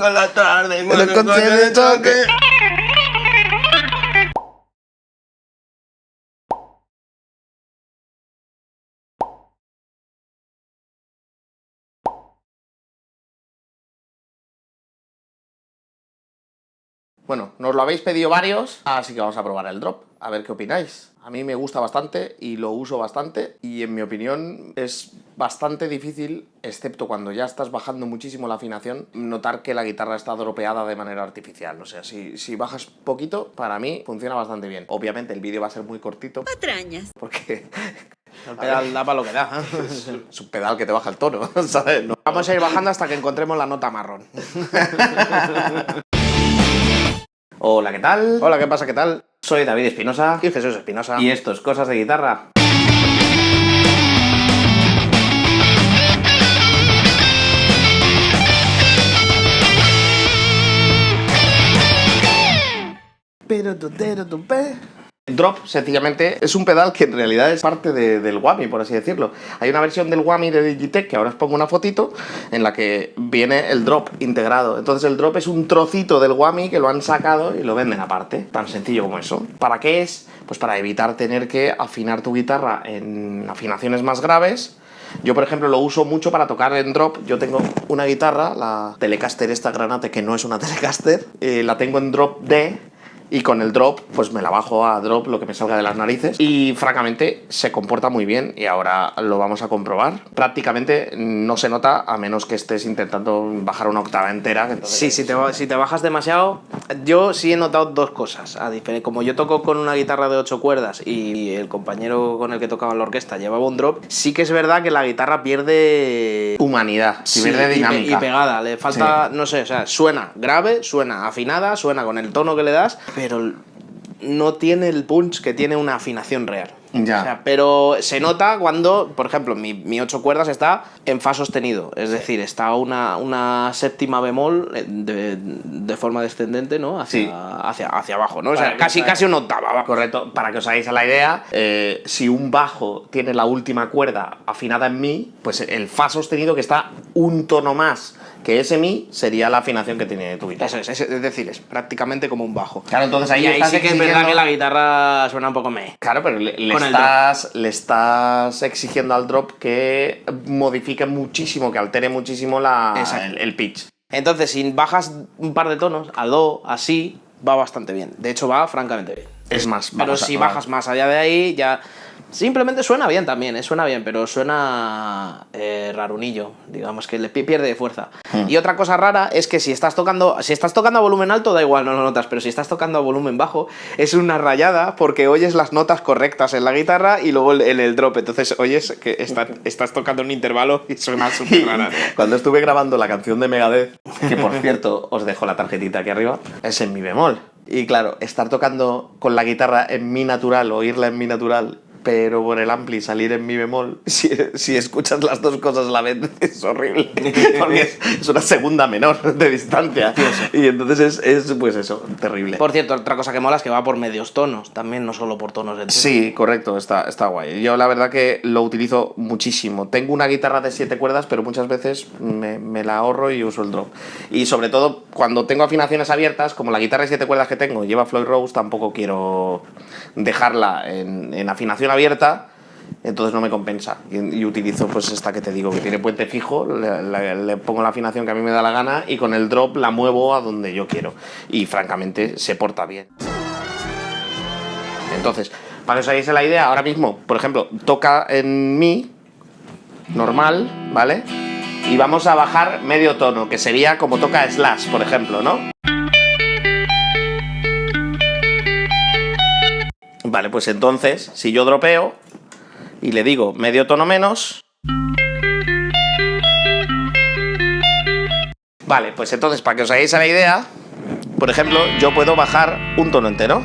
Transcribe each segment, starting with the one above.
por la tarde. En el coche de choque. Bueno, nos lo habéis pedido varios, así que vamos a probar el drop, a ver qué opináis. A mí me gusta bastante y lo uso bastante y en mi opinión es bastante difícil, excepto cuando ya estás bajando muchísimo la afinación, notar que la guitarra está dropeada de manera artificial. O sea, si bajas poquito, para mí funciona bastante bien. Obviamente el vídeo va a ser muy cortito. Patrañas. Porque El pedal da para lo que da. es un pedal que te baja el tono, ¿sabes? No. Vamos a ir bajando hasta que encontremos la nota marrón. Hola, ¿qué tal? Hola, ¿qué pasa? ¿Qué tal? Soy David Espinosa. Y Jesús Espinosa. Y esto es Cosas de Guitarra. Drop, sencillamente, es un pedal que en realidad es parte del Whammy, por así decirlo. Hay una versión del Whammy de Digitech, que ahora os pongo una fotito, en la que viene el drop integrado. Entonces el drop es un trocito del Whammy que lo han sacado y lo venden aparte. Tan sencillo como eso. ¿Para qué es? Pues para evitar tener que afinar tu guitarra en afinaciones más graves. Yo, por ejemplo, lo uso mucho para tocar en drop. Yo tengo una guitarra, la Telecaster esta Granate, que no es una Telecaster, la tengo en drop D. Y con el drop, pues me la bajo a drop lo que me salga de las narices. Y francamente se comporta muy bien y ahora lo vamos a comprobar. Prácticamente no se nota a menos que estés intentando bajar una octava entera. Sí, si te bajas demasiado. Yo sí he notado dos cosas. Como yo toco con una guitarra de 8 cuerdas y el compañero con el que tocaba en la orquesta llevaba un drop, sí que es verdad que la guitarra pierde humanidad, sí, pierde dinámica. Y pegada. Le falta, sí. No sé, o sea, suena grave, suena afinada, suena con el tono que le das, pero no tiene el punch que tiene una afinación real. Ya. O sea, pero se nota cuando, por ejemplo, mi 8 cuerdas está en fa sostenido, es decir, está una séptima bemol de forma descendente, ¿no? Hacia abajo, ¿no? O sea, casi una octava. Va. Correcto, para que os hagáis a la idea, si un bajo tiene la última cuerda afinada en mi, pues el fa sostenido que está un tono más que ese mi sería la afinación que tiene tu guitarra. Eso es decir, es prácticamente como un bajo. Claro, entonces ahí sí que es verdad que la guitarra suena un poco meh. Claro, pero le estás exigiendo al drop que modifique muchísimo, que altere muchísimo el pitch. Entonces, si bajas un par de tonos, a do, así, va bastante bien. De hecho, va francamente bien. Es más, pero si bajas más allá de ahí, ya... Simplemente suena bien también, suena bien, pero suena rarunillo, digamos que le pierde fuerza. Y otra cosa rara es que si estás tocando a volumen alto, da igual, no lo notas, pero si estás tocando a volumen bajo, es una rayada porque oyes las notas correctas en la guitarra y luego en el drop, entonces oyes que estás tocando un intervalo y suena súper rara. Cuando estuve grabando la canción de Megadeth, que por cierto os dejo la tarjetita aquí arriba, es en mi bemol. Y claro, estar tocando con la guitarra en mi natural, oírla en mi natural, pero por el ampli salir en mi bemol, si escuchas las dos cosas a la vez es horrible, porque es una segunda menor de distancia y entonces es pues eso, terrible. Por cierto, otra cosa que mola es que va por medios tonos también, no solo por tonos de... Sí, correcto, está guay. Yo la verdad que lo utilizo muchísimo. Tengo una guitarra de 7 cuerdas, pero muchas veces me la ahorro y uso el drop. Y sobre todo cuando tengo afinaciones abiertas, como la guitarra de 7 cuerdas que tengo lleva Floyd Rose, tampoco quiero dejarla en afinación abierta, entonces no me compensa y utilizo pues esta que te digo que tiene puente fijo, le pongo la afinación que a mí me da la gana y con el drop la muevo a donde yo quiero y francamente se porta bien. Entonces, para que os hagáis la idea, ahora mismo, por ejemplo, toca en mi normal, ¿vale? Y vamos a bajar medio tono, que sería como toca Slash, por ejemplo, ¿no? Vale, pues entonces, si yo dropeo y le digo medio tono menos... Vale, pues entonces, para que os hagáis la idea, por ejemplo, yo puedo bajar un tono entero.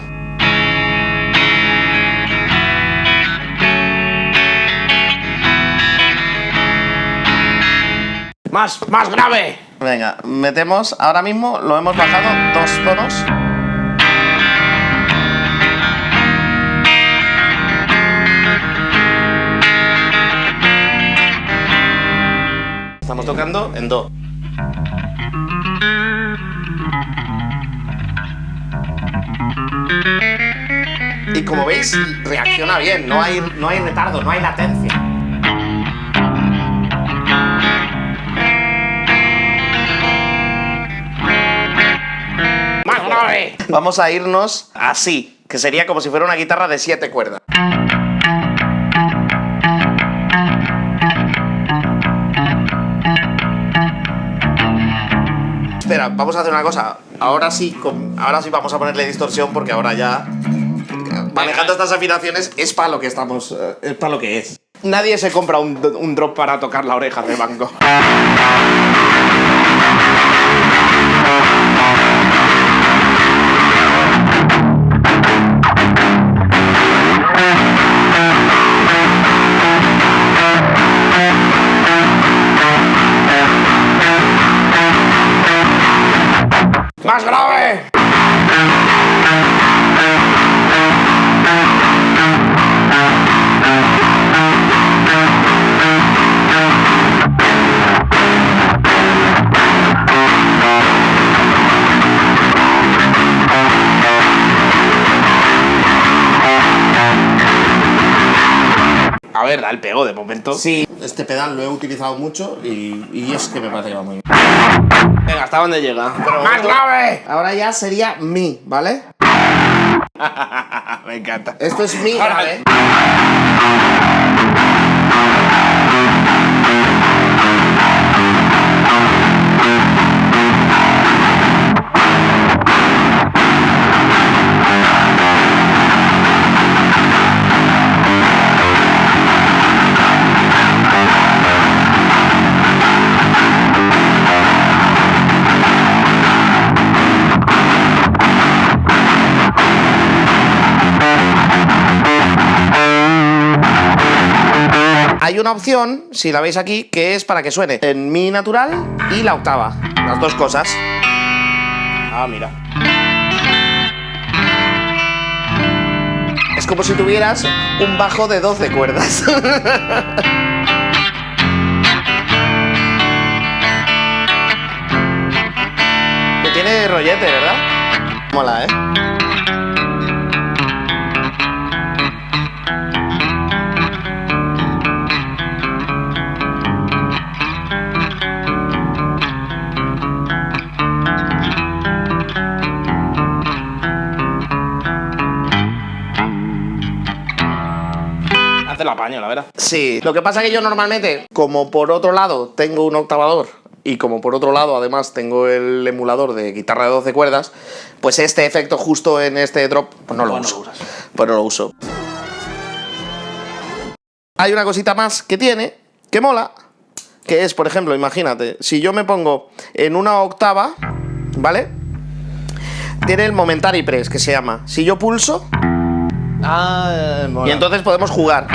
¡Más grave! Venga, metemos, ahora mismo lo hemos bajado 2 tonos. Estamos tocando en do. Y como veis, reacciona bien, no hay retardo, no hay latencia. ¡Más grave! Vamos a irnos así, que sería como si fuera una guitarra de 7 cuerdas. Espera, vamos a hacer una cosa. Ahora sí vamos a ponerle distorsión porque ahora ya manejando estas afinaciones es para lo que estamos, es para lo que es. Nadie se compra un drop para tocar la oreja de Van Gogh. ¡Más grave! A ver, da el pego de momento. Sí, este pedal lo he utilizado mucho y es que me parece que va muy bien. Venga, ¿hasta dónde llega? ¡Más grave! Ahora ya sería mi, ¿vale? Me encanta. Esto es mi grave. Hay una opción, si la veis aquí, que es para que suene en mi natural y la octava. Las dos cosas. Ah, mira. Es como si tuvieras un bajo de 12 cuerdas. Que tiene rollete, ¿verdad? Mola, ¿eh? Hace el apaño, la verdad. Sí, lo que pasa es que yo normalmente, como por otro lado tengo un octavador y como por otro lado además tengo el emulador de guitarra de 12 cuerdas, pues este efecto justo en este drop pues no lo uso. Pues no lo uso. Hay una cosita más que tiene, que mola, que es, por ejemplo, imagínate, si yo me pongo en una octava, ¿vale? Tiene el momentary press, que se llama. Si yo pulso... mola. Y entonces podemos jugar.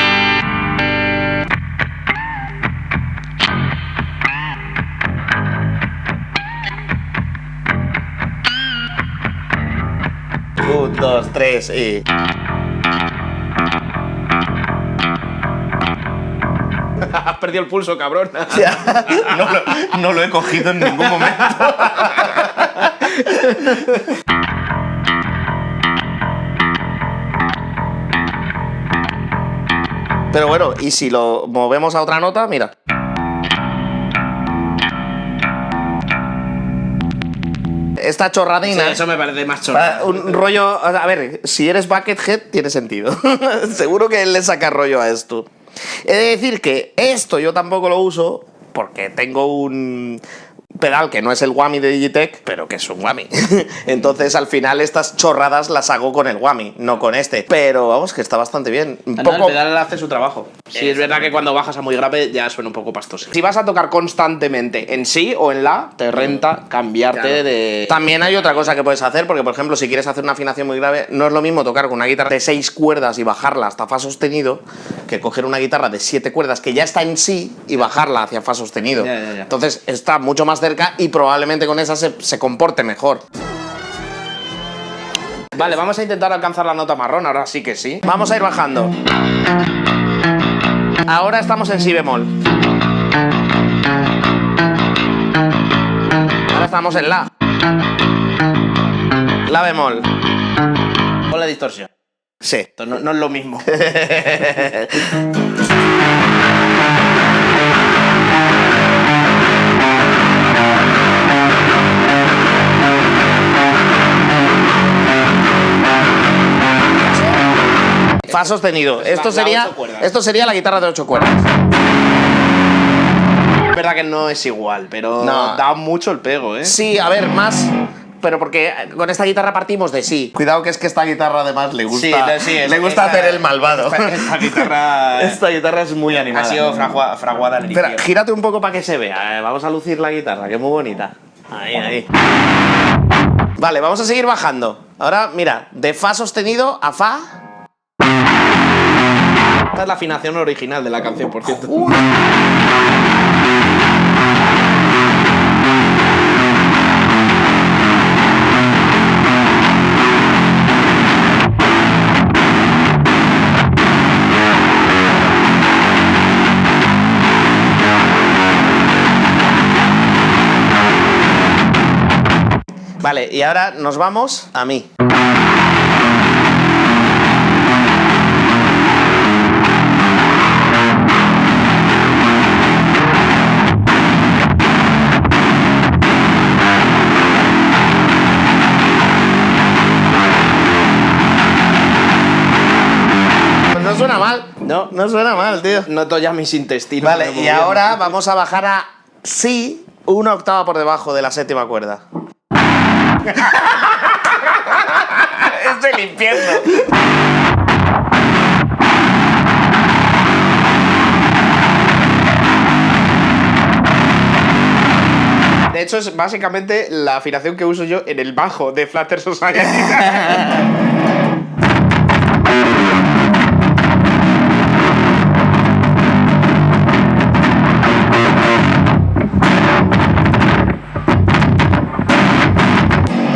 Un, dos, tres y... Has perdido el pulso, cabrón. No lo he cogido en ningún momento. Pero bueno, y si lo movemos a otra nota, mira. Esta chorradina... Sí, eso me parece más chorrada. Un rollo... A ver, si eres Buckethead, tiene sentido. Seguro que él le saca rollo a esto. He de decir que esto yo tampoco lo uso porque tengo un pedal que no es el Whammy de Digitech, pero que es un Whammy. Entonces al final estas chorradas las hago con el Whammy, no con este. Pero vamos, que está bastante bien. Un No, poco... el pedal hace su trabajo. Sí, es verdad que cuando bajas a muy grave ya suena un poco pastoso. Si vas a tocar constantemente en sí o en la, te renta cambiarte Claro. de... También hay otra cosa que puedes hacer, porque por ejemplo, si quieres hacer una afinación muy grave, no es lo mismo tocar con una guitarra de 6 cuerdas y bajarla hasta fa sostenido, que coger una guitarra de 7 cuerdas que ya está en sí y bajarla hacia fa sostenido. Ya. Entonces está mucho más cerca y probablemente con esa se comporte mejor. Vale, vamos a intentar alcanzar la nota marrón, ahora sí que sí. Vamos a ir bajando. Ahora estamos en si bemol. Ahora estamos en la. La bemol. doble distorsión. Sí. Esto no es lo mismo. Fa sostenido. Esto la sería, 8 cuerdas. esto sería la guitarra de 8 cuerdas. Es verdad que no es igual, pero No. da mucho el pego, ¿eh? Sí, a ver, más. Pero porque con esta guitarra partimos de sí. Cuidado que es que esta guitarra además le gusta, le gusta hacer el malvado. Esta guitarra Esta guitarra es muy animada. ha sido fraguada al Espera, inicio. gírate un poco para que se vea. Vamos a lucir la guitarra, que es muy bonita. Ahí. Vale, vamos a seguir bajando. Ahora, mira, de fa sostenido a fa. Esta es la afinación original de la canción, por cierto. Vale, y ahora nos vamos a mí. Pues no suena mal. No suena mal, tío. Noto ya mis intestinos. Vale, y moviendo. ahora vamos a bajar a si una octava por debajo de la séptima cuerda. Es el infierno. De hecho, es básicamente la afinación que uso yo en el bajo de Flutter Society.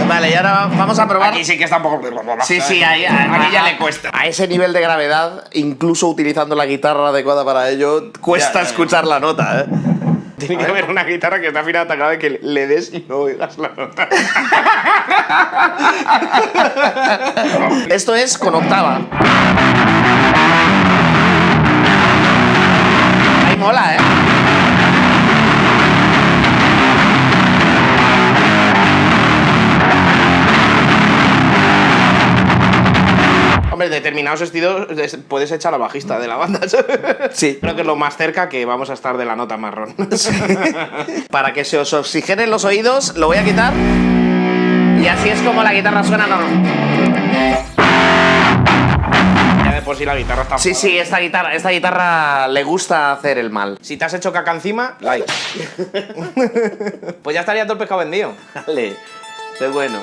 Vale, y ahora vamos a probar. Aquí sí que está un poco... Sí, ahí, Aquí ya le cuesta. A ese nivel de gravedad, incluso utilizando la guitarra adecuada para ello, cuesta Ya. escuchar la nota, ¿eh? Tiene que haber una guitarra que está afinada tan grave que le des y no oigas la nota. Esto es con octava. Ahí mola, ¿eh? Hombre, determinados estilos puedes echar a bajista de la banda. Sí. Creo que es lo más cerca que vamos a estar de la nota marrón. Para que se os oxigenen los oídos, lo voy a quitar. Y así es como la guitarra suena normal. Ya de por sí la guitarra está... Sí, esta guitarra le gusta hacer el mal. Si te has hecho caca encima, like. Pues ya estaría todo el pescado vendido. Vale, qué bueno.